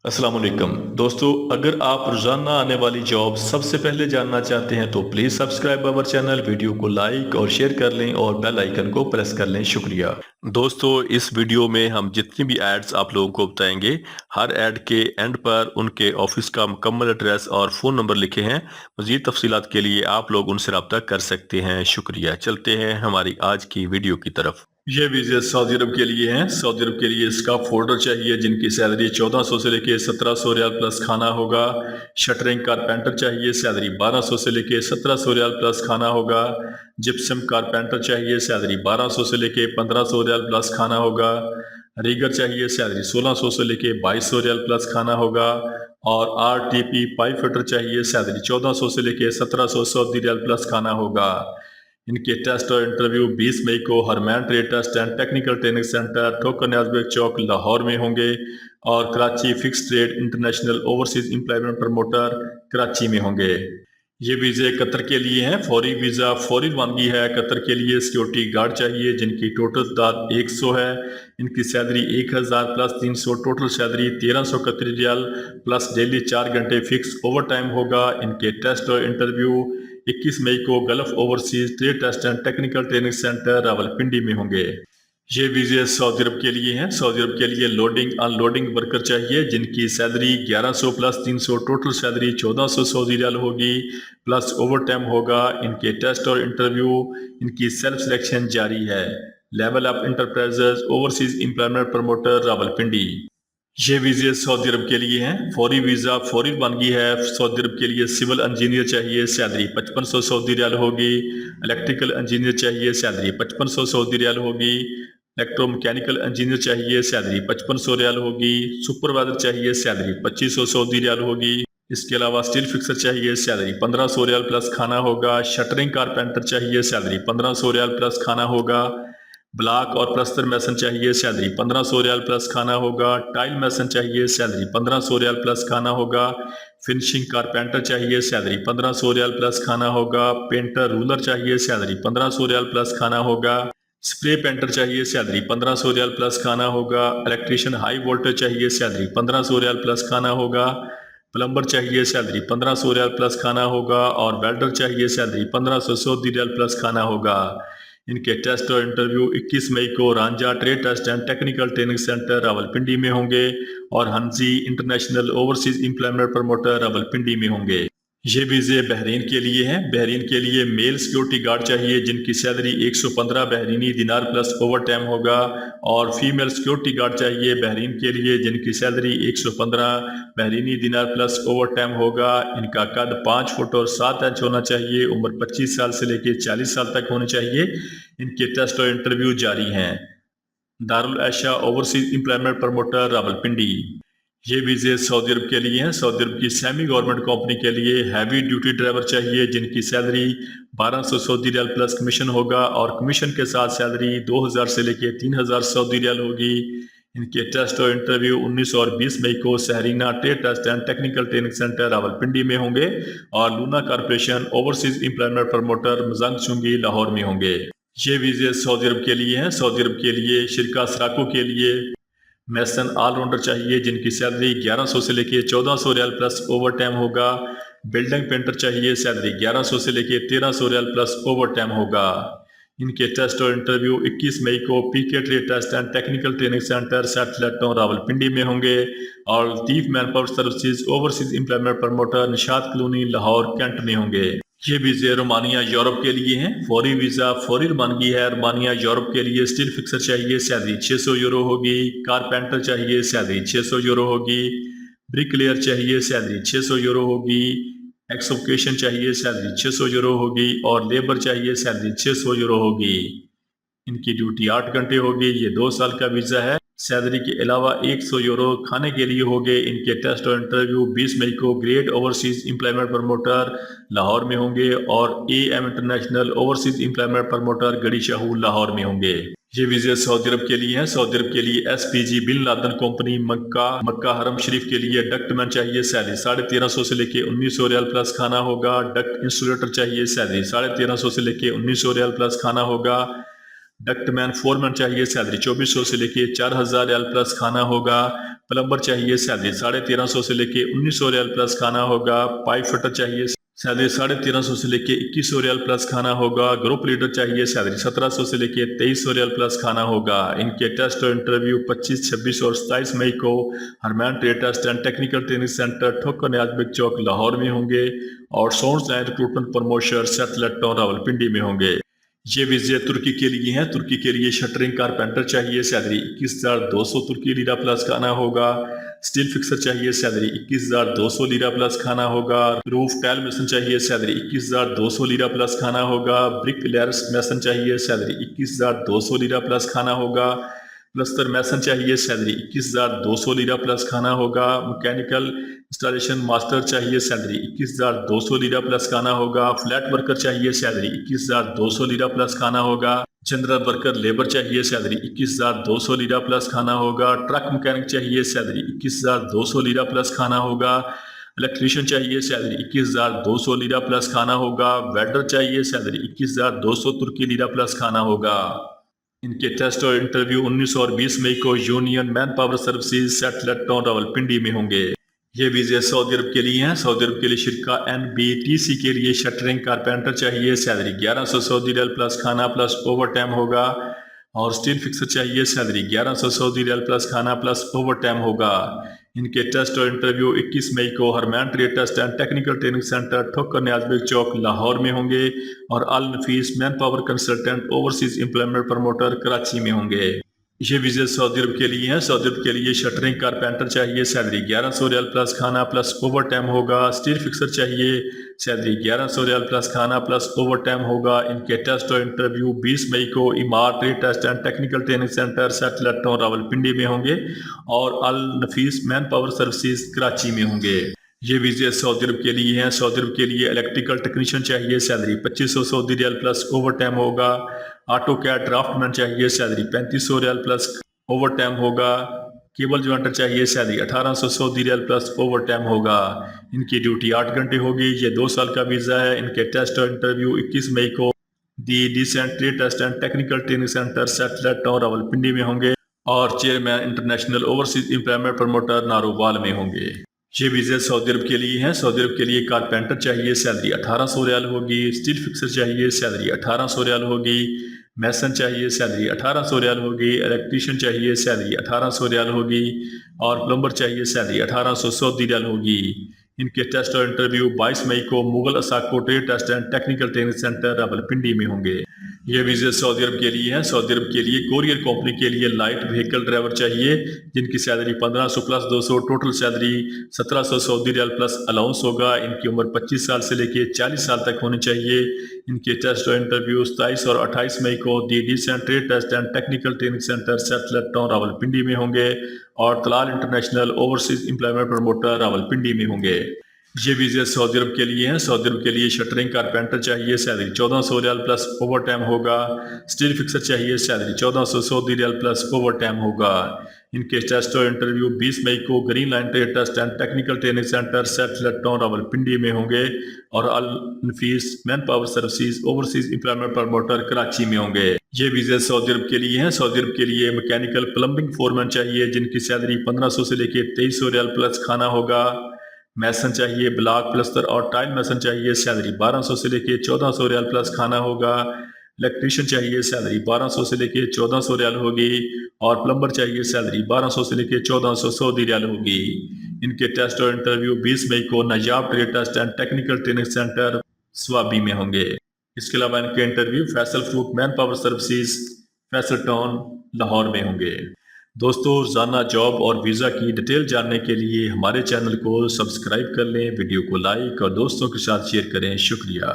अस्सलाम वालेकुम दोस्तों, अगर आप रोजाना आने वाली जॉब सबसे पहले जानना चाहते हैं तो please subscribe our channel, video को लाइक और शेयर कर लें और बेल आइकन को प्रेस कर लें। शुक्रिया दोस्तों। इस वीडियो में हम जितनी भी एड्स आप लोगों को बताएंगे, हर एड के एंड पर उनके ऑफिस का मुकम्मल एड्रेस और फ़ोन नंबर लिखे हैं। मज़ीद तफसीलात के लिए आप लोग उनसे रब्ता कर सकते हैं। शुक्रिया। चलते हैं हमारी आज की वीडियो की तरफ। ये वीज़े सऊदी अरब के लिए हैं। सऊदी अरब के लिए इसका फोल्डर चाहिए जिनकी सैलरी 1400 से लेके 1700 रियाल प्लस खाना होगा। शटरिंग कारपेंटर चाहिए, सैलरी 1200 से लेके 1700 रियाल प्लस खाना होगा। जिप्सम कारपेंटर चाहिए, सैलरी 1200 से लेके 1500 रियाल प्लस खाना होगा। रीगर चाहिए, सैलरी 1600 से लेके 2200 रियाल प्लस खाना होगा। और आरटीपी पाइप फिटर चाहिए, सैलरी 1400 से लेके 1700 सऊदी रियाल प्लस खाना होगा। इनके टेस्ट और इंटरव्यू 20 मई को Harman trade test and technical training centre Thokar Niazbeg चौक लाहौर में होंगे और Karachi fix trade international overseas employment promoter Karachi में होंगे। ये वीज़े कतर के लिए हैं। फौरी वीज़ा फौरी रवानगी है। कतर के लिए सिक्योरिटी गार्ड चाहिए जिनकी टोटल तादाद 100 है। इनकी सैलरी 1000 प्लस 300, टोटल सैलरी 1300 कतरी रियाल प्लस डेली 4 घंटे फिक्स ओवर टाइम होगा। इनके टेस्ट और इंटरव्यू 21 मई को Gulf overseas trade test and technical training centre Rawalpindi में होंगे। ये वीज़े सऊदी अरब के लिए हैं। सऊदी अरब के लिए लोडिंग अनलोडिंग वर्कर चाहिए जिनकी salary 1100 plus 300, total salary 1400 Saudi riyal होगी प्लस ओवर टाइम होगा। इनके टेस्ट और इंटरव्यू, इनकी सेल्फ सिलेक्शन जारी है। Level up enterprises overseas employment promoter Rawalpindi. ये वीज़े सऊदी अरब के लिए हैं। फौरी वीज़ा फौरी रवानगी है। सऊदी अरब के लिए सिविल इंजीनियर चाहिए, सैलरी 5500 सऊदी रियाल होगी। इलेक्ट्रिकल इंजीनियर चाहिए, सैलरी 5500 सऊदी रियाल होगी। इलेक्ट्रोमैकेनिकल इंजीनियर चाहिए, सैलरी 5500 रियाल होगी। सुपरवाइजर चाहिए, सैलरी 2500 सऊदी रियाल होगी। इसके अलावा स्टील फिक्सर चाहिए, सैलरी 1500 रियाल प्लस खाना होगा। शटरिंग कारपेंटर चाहिए, सैलरी 1500 रियाल प्लस खाना होगा। ब्लॉक और प्लस्तर मैसन चाहिए, सैलरी 1500 रियाल प्लस खाना होगा। टाइल मैसन चाहिए, सैलरी 1500 रियाल प्लस खाना होगा। फिनिशिंग कारपेंटर चाहिए, सैलरी 1500 रियाल प्लस खाना होगा। पेंटर रूलर चाहिए, सैलरी 1500 रियाल प्लस खाना होगा। स्प्रे पेंटर चाहिए, सैलरी 1500 रियाल प्लस खाना होगा। इलेक्ट्रीशियन हाई वोल्टेज चाहिए, सैलरी 1500 रियाल प्लस खाना होगा। प्लम्बर चाहिए, सैलरी 1500 रियाल प्लस खाना होगा। और वेल्डर चाहिए, सैलरी 1500 सऊदी रियाल प्लस खाना होगा। इनके टेस्ट और इंटरव्यू 21 मई को Ranjha trade test and technical training centre Rawalpindi में होंगे और Hanji international overseas employment promoter Rawalpindi में होंगे। ये वीज़े बहरीन के लिए हैं। बहरीन के लिए मेल सिक्योरिटी गार्ड चाहिए जिनकी सैलरी 115 बहरीनी दिनार प्लस ओवर टाइम होगा। और फीमेल सिक्योरिटी गार्ड चाहिए बहरीन के लिए जिनकी सैलरी 115 बहरीनी दिनार प्लस ओवर टाइम होगा। इनका कद 5 फुट और 7 इंच होना चाहिए। उम्र 25 साल से लेकर 40 साल तक होनी चाहिए। इनके टेस्ट और इंटरव्यू जारी हैं। दारुल ऐशा ओवरसीज एम्प्लॉयमेंट प्रमोटर रावलपिंडी। ये वीज़े सऊदी अरब के लिए हैं। सऊदी अरब की सेमी गवर्नमेंट कंपनी के लिए हैवी ड्यूटी ड्राइवर चाहिए जिनकी salary 1200 Saudi riyal plus commission होगा और कमीशन के साथ सैलरी 2000 से लेके 3000 सऊदी रियाल होगी। इनके टेस्ट और इंटरव्यू 19 और 20 मई को सहरीना trade test and technical training centre Rawalpindi में होंगे और Luna corporation overseas employment promoter Mozang Chungi Lahore में होंगे। ये वीज़े सऊदी अरब के लिए हैं। सऊदी अरब के लिए शिरका सराको के लिए मैसन ऑलराउंडर चाहिए जिनकी सैलरी 1100 से लेके 1400 रियाल प्लस ओवर टाइम होगा। बिल्डिंग पेंटर चाहिए, सैलरी 1100 से लेके 1300 रियाल प्लस ओवर टाइम होगा। इनके टेस्ट और इंटरव्यू 21 मई को PK trade test and technical training centre satellite town Rawalpindi में होंगे और Latif manpower services overseas employment promoter Nishat colony Lahore cantt में होंगे। ये वीज़े रोमानिया यूरोप के लिए हैं। फौरी वीज़ा फौरी रवानगी है। रोमानिया यूरोप के लिए स्टील फिक्सर चाहिए, सैलरी 600 यूरो होगी। कारपेंटर चाहिए, सैलरी 600 यूरो होगी। ब्रिकलेयर चाहिए, सैलरी 600 यूरो होगी। एक्सोकेशन चाहिए, सैलरी 600 यूरो होगी और लेबर चाहिए, सैलरी 600 यूरो होगी। इनकी ड्यूटी 8 घंटे होगी। ये 2 साल का वीज़ा है। सैलरी के अलावा 100 यूरो खाने के लिए होंगे। इनके टेस्ट और इंटरव्यू 20 मई को great overseas employment promoter Lahore में होंगे और am international overseas employment promoter गड़ी शाहू लाहौर में होंगे। ये वीज़े सऊदी अरब के लिए हैं। सऊदी अरब के लिए एसपीजी बिन लादन कंपनी मक्का हरम शरीफ के लिए डक्टमैन चाहिए, सैलरी 1350 से लेके 1900 रियाल प्लस खाना होगा। डक्ट इंसुलेटर चाहिए, सैलरी 1350 से लेके 1900 रियाल प्लस खाना होगा। डक्टमैन फोरमैन चाहिए, सैलरी 2400 से लेके 4000 रियाल प्लस खाना होगा। پلمبر چاہیے سیلری 1350 سے لے کے 1900 ریال پلس کھانا ہوگا. پائپ فٹر چاہیے سیلری 1350 سے لے کے 2100 ریال پلس کھانا ہوگا. گروپ لیڈر چاہیے سیلری 1700 سے لے کے 2300 ریال پلس کھانا ہوگا. ان کے ٹیسٹ اور انٹرویو 25, 26 اور 27 مئی کو Hermann trade test and technical training centre Thokar Niaz bag چوک لاہور میں ہوں گے اور سونڈز line recruitment promoter satellite town Rawalpindi میں ہوں گے. یہ ویزے ترکی کے لیے ہیں. ترکی کے لیے شٹرنگ کارپینٹر چاہیے سیلری 21,200 ترکی لیرہ پلس کھانا ہوگا. سٹیل فکسر چاہیے سیلری 21,200 لیرہ پلس کھانا ہوگا. روف ٹائل میسن چاہیے سیلری 21,200 لیرہ پلس کھانا ہوگا. بریک لیئرس میسن چاہیے سیلری 21,200 لیرہ پلس کھانا ہوگا. پلستر میسن چاہیے سیلری 21,200 لیرہ پلس کھانا ہوگا. مکینیکل انسٹالیشن ماسٹر چاہیے سیلری 21,200 لیرہ پلس کھانا ہوگا. فلیٹ ورکر چاہیے سیلری 21,200 لیرہ پلس کھانا ہوگا. جنرل ورکر لیبر چاہیے سیلری 21,200 لیرہ پلس کھانا ہوگا. ٹرک مکینک چاہیے سیلری 21,200 لیرہ پلس کھانا ہوگا. الیکٹریشین چاہیے سیلری 21,200 لیرہ پلس کھانا ہوگا. ویلڈر چاہیے سیلری 21,200 ترکی لیرہ پلس کھانا ہوگا. ان کے ٹیسٹ اور انٹرویو 19 اور 20 مئی کو union man power services سیٹلٹ town Rawalpindi میں ہوں گے. یہ ویزے سعودی عرب کے لیے ہیں. سعودی عرب کے لیے شرکا NBTC کے لیے شٹرنگ کارپینٹر چاہیے سیلری 1100 سعودی ریال پلس کھانا پلس اوور ٹائم ہوگا. اور سٹیل فکسر چاہیے سیلری 1100 سعودی ریال پلس کھانا پلس اوور ٹائم ہوگا. ان کے ٹیسٹ اور انٹرویو 21 مئی کو Hermann trade test and technical training centre Thokar Niaz bag چوک لاہور میں ہوں گے اور Alnafees manpower consultant overseas employment promoter Karachi میں ہوں گے. یہ ویزے سعودی عرب کے لیے ہیں. سعودی عرب کے لیے شٹرنگ کارپینٹر چاہیے سیلری 1100 ریال پلس کھانا پلس اوور ٹائم ہوگا. سٹیل فکسر چاہیے سیلری 1100 ریال پلس کھانا پلس اوور ٹائم ہوگا. ان کے ٹیسٹ اور انٹرویو 20 مئی کو امار trade test and technical training centre satellite town Rawalpindi میں ہوں گے اور Alnafees manpower services Karachi میں ہوں گے. یہ ویزے سعودی عرب کے لیے ہیں. سعودی عرب کے لیے الیکٹریکل ٹیکنیشین چاہیے سیلری 2500 سعودی ریال پلس اوور ٹائم ہوگا. آٹو کیڈ ڈرافٹ مین چاہیے سیلری 3500 ریال پلس اوور ٹائم ہوگا. کیبل جوائنٹر چاہیے سیلری 1800 سعودی ریال پلس اوور ٹائم ہوگا. ان کی ڈیوٹی 8 گھنٹے ہوگی. یہ 2 سال کا ویزا ہے. ان کے ٹیسٹ اور انٹرویو 21 مئی کو the decent trade test and technical training centre satellite town Rawalpindi میں ہوں گے اور chairman international overseas employment promoter Narowal میں ہوں گے. یہ ویزے سعودی عرب کے لیے ہیں. سعودی عرب کے لیے کارپینٹر چاہیے سیلری 1800 ریال ہوگی. سٹیل فکسر چاہیے سیلری 1800 ریال ہوگی. میسن چاہیے سیلری 1800 ریال ہوگی. الیکٹریشین چاہیے سیلری 1800 ریال ہوگی اور پلمبر چاہیے سیلری 1800 سعودی ریال ہوگی. ان کے ٹیسٹ اور انٹرویو 22 مئی کو مغل اساکو trade test and technical training centre Rawalpindi میں ہوں گے. یہ ویزے سعودی عرب کے لیے ہیں. سعودی عرب کے لیے کوریئر کمپنی کے لیے لائٹ وہیکل ڈرائیور چاہیے جن کی سیلری 1500 پلس 200 ٹوٹل سیلری 1700 سعودی ریال پلس الاؤنس ہوگا. ان کی عمر 25 سال سے لے کے 40 سال تک ہونی چاہیے. ان کے ٹیسٹ اور انٹرویو 27 اور 28 مئی کو the decent trade test and technical training centre satellite town Rawalpindi میں ہوں گے اور Talal international overseas employment promoter Rawalpindi میں ہوں گے. یہ ویزے سعودی عرب کے لیے ہیں. سعودی عرب کے لیے شٹرنگ کارپینٹر چاہیے salary 1400 riyal plus overtime ہوگا. سٹیل فکسر چاہیے salary 1400 Saudi riyal plus overtime ہوگا. ان کے ٹیسٹ اور انٹرویو 20 مئی کو green line trade test and technical training centre satellite town Rawalpindi میں ہوں گے اور Alnafees manpower services overseas employment promoter Karachi میں ہوں گے. یہ ویزے سعودی عرب کے لیے ہیں. سعودی عرب کے لیے مکینیکل پلمبنگ فورمین چاہیے جن کی سیلری 1500 سے لے کے 2300 ریال پلس کھانا ہوگا. میسن چاہیے بلاک پلستر اور ٹائل میسن چاہیے سیلری 1200 سے لے کے 1400 ریال پلس کھانا ہوگا. الیکٹریشین چاہیے سیلری 1200 سے لے کے 1400 ریال ہوگی اور پلمبر چاہیے سیلری 1200 سے لے کے 1400 سعودی ریال ہوگی. ان کے ٹیسٹ اور انٹرویو 20 مئی کو نجاب trade test and technical training centre Swabi میں ہوں گے. اس کے علاوہ ان کے interview Faisal Farooq manpower services Faisal town Lahore میں ہوں گے. دوستو روزانہ جاب اور ویزا کی ڈیٹیل جاننے کے لیے ہمارے چینل کو سبسکرائب کر لیں، ویڈیو کو لائک اور دوستوں کے ساتھ شیئر کریں. شکریہ.